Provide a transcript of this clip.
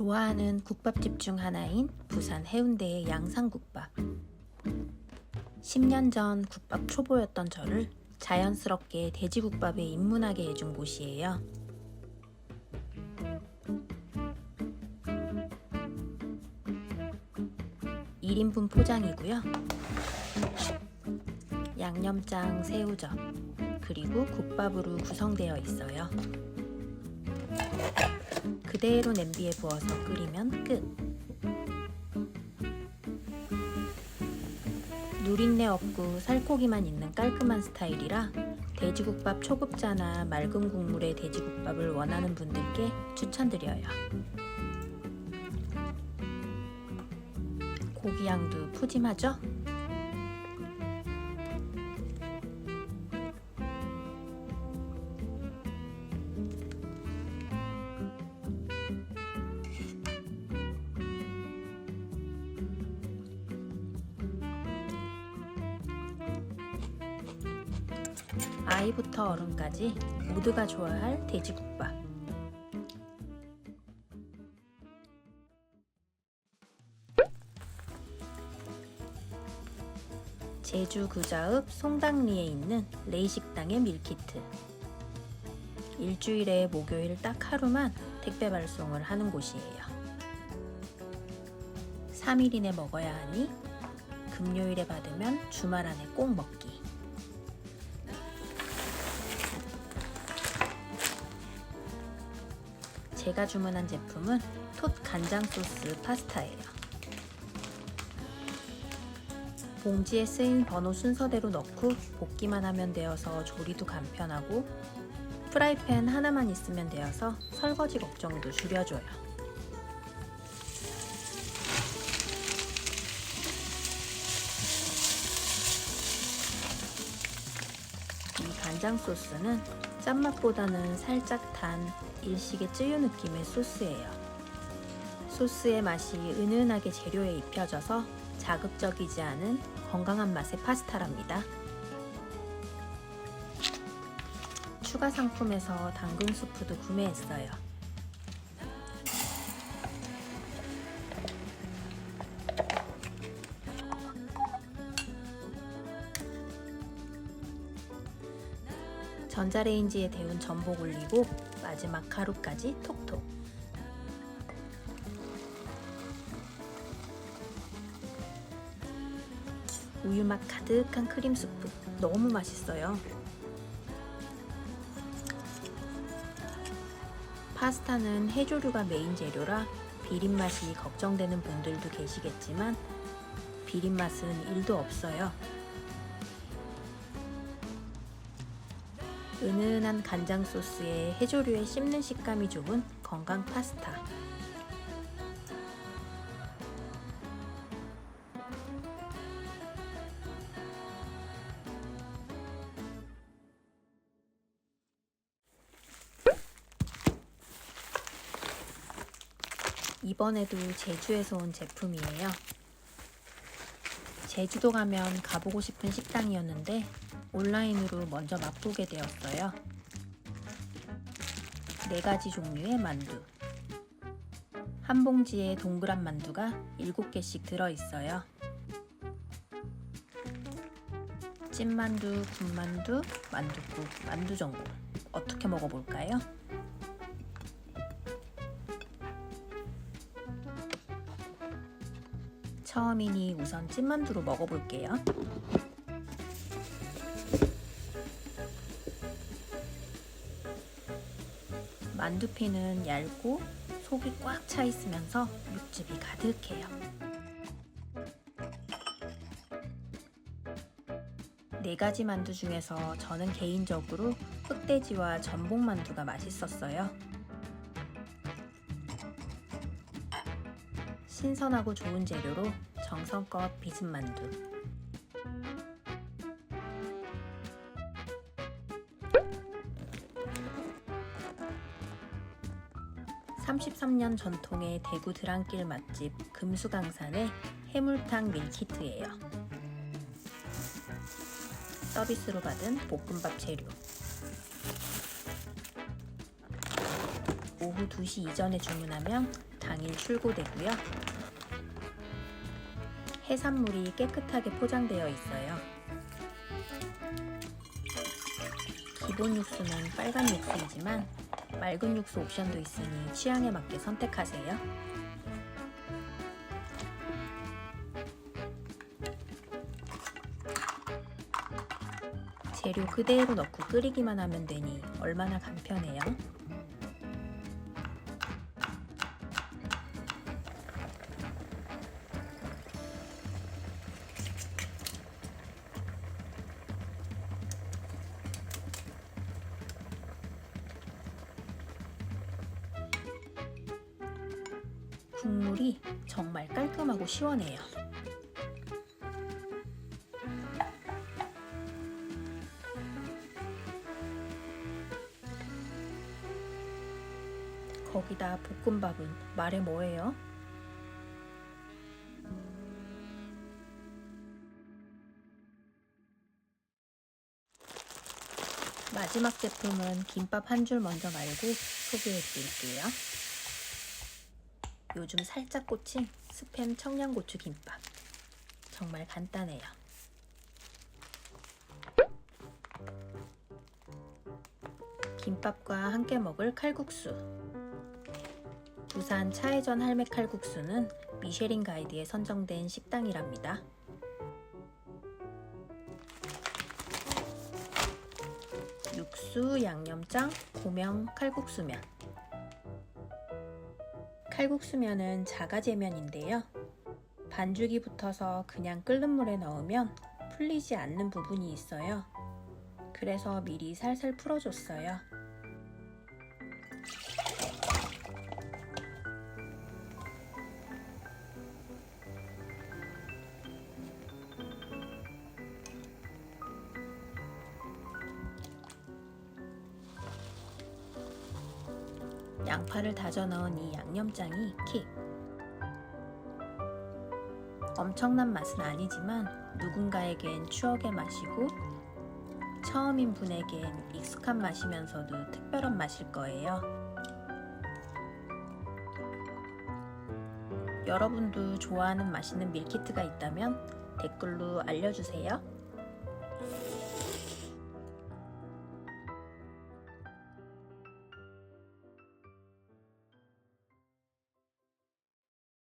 좋아하는 국밥집 중 하나인 부산 해운대의 양상국밥. 10년 전 국밥 초보였던 저를 자연스럽게 돼지국밥에 입문하게 해준 곳이에요. (1인분) 포장이고요. 양념장, 새우젓, 그리고 국밥으로 구성되어 있어요. 그대로 냄비에 부어서 끓이면 끝. 누린내 없고 살코기만 있는 깔끔한 스타일이라 돼지국밥 초급자나 맑은 국물의 돼지국밥을 원하는 분들께 추천드려요. 고기 양도 푸짐하죠? 아이부터 어른까지 모두가 좋아할 돼지국밥. 제주 구자읍 송당리에 있는 레이식당의 밀키트. 일주일에 목요일 딱 하루만 택배 발송을 하는 곳이에요. 3일 이내 먹어야 하니 금요일에 받으면 주말 안에 꼭 먹기. 제가 주문한 제품은 톳 간장 소스 파스타예요. 봉지에 쓰인 번호 순서대로 넣고 볶기만 하면 되어서 조리도 간편하고 프라이팬 하나만 있으면 되어서 설거지 걱정도 줄여줘요. 이 간장 소스는 짠맛보다는 살짝 단 일식의 쯔유 느낌의 소스예요. 소스의 맛이 은은하게 재료에 입혀져서 자극적이지 않은 건강한 맛의 파스타랍니다. 추가 상품에서 당근 수프도 구매했어요. 전자레인지에 데운 전복 올리고 마지막 가루까지 톡톡. 우유맛 가득한 크림 수프 너무 맛있어요. 파스타는 해조류가 메인 재료라 비린맛이 걱정되는 분들도 계시겠지만 비린맛은 1도 없어요. 은은한 간장 소스에 해조류의 씹는 식감이 좋은 건강 파스타. 이번에도 제주에서 온 제품이에요. 제주도 가면 가보고 싶은 식당이었는데 온라인으로 먼저 맛보게 되었어요. 4가지 종류의 만두. 한 봉지에 동그란 만두가 7개씩 들어있어요. 찐만두, 군만두, 만둣국, 만두전골. 어떻게 먹어볼까요? 처음이니 우선 찐만두로 먹어볼게요. 만두피는 얇고 속이 꽉 차 있으면서 육즙이 가득해요. 4가지 만두 중에서 저는 개인적으로 흑돼지와 전복만두가 맛있었어요. 신선하고 좋은 재료로 정성껏 빚은 만두. (33년) 전통의 대구 드랑길 맛집 금수강산의 해물탕 밀키트예요. 서비스로 받은 볶음밥 재료. 오후 2시 이전에 주문하면 당일 출고되고요. 해산물이 깨끗하게 포장되어 있어요. 기본 육수는 빨간 육수이지만 맑은 육수 옵션도 있으니 취향에 맞게 선택하세요. 재료 그대로 넣고 끓이기만 하면 되니 얼마나 간편해요. 국물이 정말 깔끔하고 시원해요. 거기다 볶음밥은 말해 뭐해요? 마지막 제품은 김밥 한 줄 먼저 말고 소개해 드릴게요. 요즘 살짝 꽂힌 스팸 청양고추 김밥. 정말 간단해요. 김밥과 함께 먹을 칼국수. 부산 차해전 할매 칼국수는 미쉐린 가이드에 선정된 식당이랍니다. 육수, 양념장, 고명, 칼국수면. 칼국수면은 자가제면인데요. 반죽이 붙어서 그냥 끓는 물에 넣으면 풀리지 않는 부분이 있어요. 그래서 미리 살살 풀어줬어요. 양파를 다져 넣은 이 양념장이 킥! 엄청난 맛은 아니지만 누군가에겐 추억의 맛이고 처음인 분에겐 익숙한 맛이면서도 특별한 맛일 거예요. 여러분도 좋아하는 맛있는 밀키트가 있다면 댓글로 알려주세요.